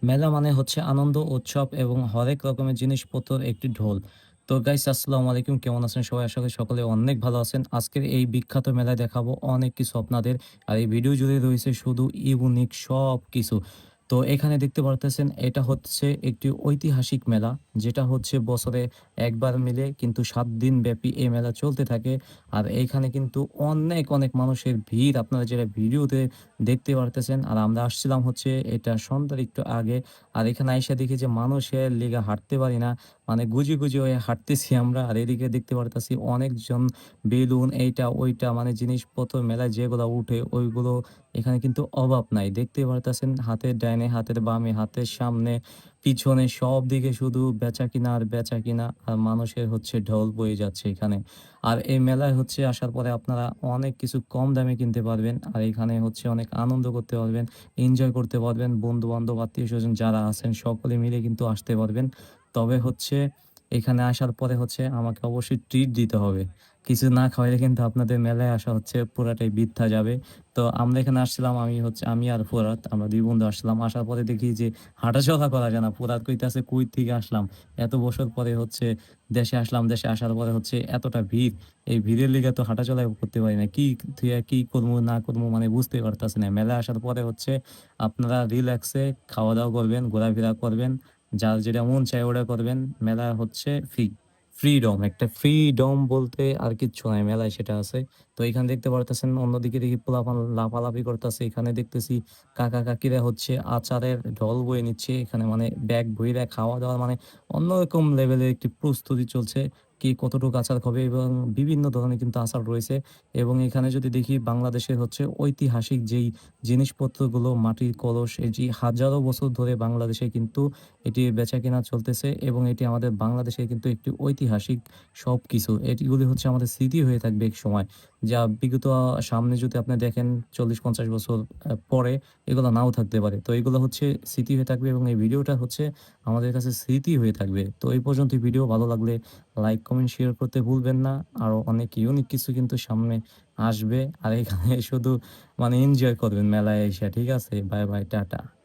মেলা মানে হচ্ছে আনন্দ, উৎসব এবং হরেক রকমের জিনিসপত্রের একটি ঢোল। তো গাইস আসসালামু আলাইকুম। কেমন আছেন সবাই? আশা করি সকলে অনেক ভালো আছেন। আজকের এই বিখ্যাত মেলায় দেখাবো অনেক কিছু আপনাদের। আর এই ভিডিও জুড়ে রয়েছে শুধু ইউনিক সবকিছু। তো এখানে দেখতে পারতেছেন এটা হচ্ছে একটি ঐতিহাসিক মেলা, যেটা হচ্ছে বছরে একবার মিলে কিন্তু ৭ দিন ব্যাপী এই মেলা চলতে থাকে। আর এইখানে কিন্তু অনেক মানুষের ভিড় আপনারা যেটা ভিডিওতে দেখতে পারতেছেন। আর আমরা আসছিলাম হচ্ছে এটা সন্ধ্যার একটু আগে। আর এখানে আইসা দেখি যে মানুষের লিগা হাঁটতে পারি না। মানে গুজি হয়ে হাঁটতেছি আমরা। আর এদিকে দেখতে পারতাছি অনেকজন বেলুন এইটা ওইটা মানে জিনিসপত্র মেলায় যেগুলা উঠে ওইগুলো এখানে কিন্তু অভাব নাই। দেখতে পারতাছেন হাতের ডাইনে, হাতের বামে, হাতের সামনে, পিছনে সবদিকে শুধু বেচাকিনা আর বেচাকিনা। আর মানুষের হচ্ছে ঢল বয়ে যাচ্ছে এখানে। আর এই মেলায় হচ্ছে আসার পরে আপনারা অনেক কিছু কম দামে কিনতে পারবেন। আর এখানে হচ্ছে অনেক আনন্দ করতে পারবেন, এনজয় করতে পারবেন। বন্ধু-বান্ধব, আত্মীয়স্বজন যারা আছেন সকলে মিলে কিন্তু আসতে পারবেন। তবে হচ্ছে এখানে আসার পরে হচ্ছে আমাকে অবশ্যই ট্রিট দিতে হবে। কিছু না খাওয়াইলে কিন্তু আপনাদের মেলায় আসা হচ্ছে পুরাটাই বৃথা যাবে। তো আমরা এখানে আসছিলাম, আমি আর ফুরাত আমরা ২ বন্ধু আসছিলাম। আসার পরে দেখি যে হাঁটাচলা করা যায় না। ফুরাত কইতাছে, "কই থেকে আসলাম? এত বছর পরে হচ্ছে দেশে আসলাম। দেশে আসার পরে হচ্ছে এতটা ভিড়। এই ভিড়ের লিগে তো হাঁটাচলাই করতে পারি না। কি থুইয়া কি করবো না করবো মানে বুঝতেই পারতাছি না।" মেলায় আসার পরে হচ্ছে আপনারা রিল্যাক্সে খাওয়া-দাওয়া করবেন, ঘোরাফেরা করবেন। যার যেটা মন চায় ওটা করবেন। মেলা হচ্ছে ফ্রিডম, একটা ফ্রিডম বলতে আর কিচ্ছু নাই মেলায় সেটা আছে। তো এখানে দেখতে পারতেছেন অন্যদিকে দেখি পোলাপান লাফালাফি করতেছে। এখানে দেখতেছি কাকা-কাকিরা হচ্ছে আচারের ঢল বয়ে নিচ্ছে। এখানে মানে ব্যাগ ভইরা খাওয়া-দাওয়া মানে অন্যরকম লেভেলের একটি প্রস্তুতি চলছে। কে কতটুকু আচার খাবে এবং বিভিন্ন ধরনের কিন্তু আচার রয়েছে। এবং এখানে যদি দেখি বাংলাদেশের হচ্ছে ঐতিহাসিক যেই জিনিসপত্রগুলো মাটির কলস এটি হাজারো বছর ধরে বাংলাদেশে কিন্তু এটি বেচাকেনা চলতেছে এবং এটি আমাদের বাংলাদেশের কিন্তু একটি ঐতিহাসিক সবকিছু। এটিগুলি হচ্ছে আমাদের স্মৃতি হয়ে থাকবে একসময়। যা বিগত সামনে যদি আপনি দেখেন ৪০-৫০ বছর পরে এগুলো নাও থাকতে পারে। তো এগুলো হচ্ছে স্মৃতি হয়ে থাকবে এবং এই ভিডিওটা হচ্ছে আমাদের কাছে স্মৃতি হয়ে থাকবে। তো এই পর্যন্তই ভিডিও ভালো লাগলে লাইক, কমেন্ট, শেয়ার করতে ভুলবেন না। আরো অনেক ইউনিক কিছু কিন্তু সামনে আসবে। আর এখানে শুধু মানে এনজয় করবেন মেলায় এসে। ঠিক আছে? Bye, tata.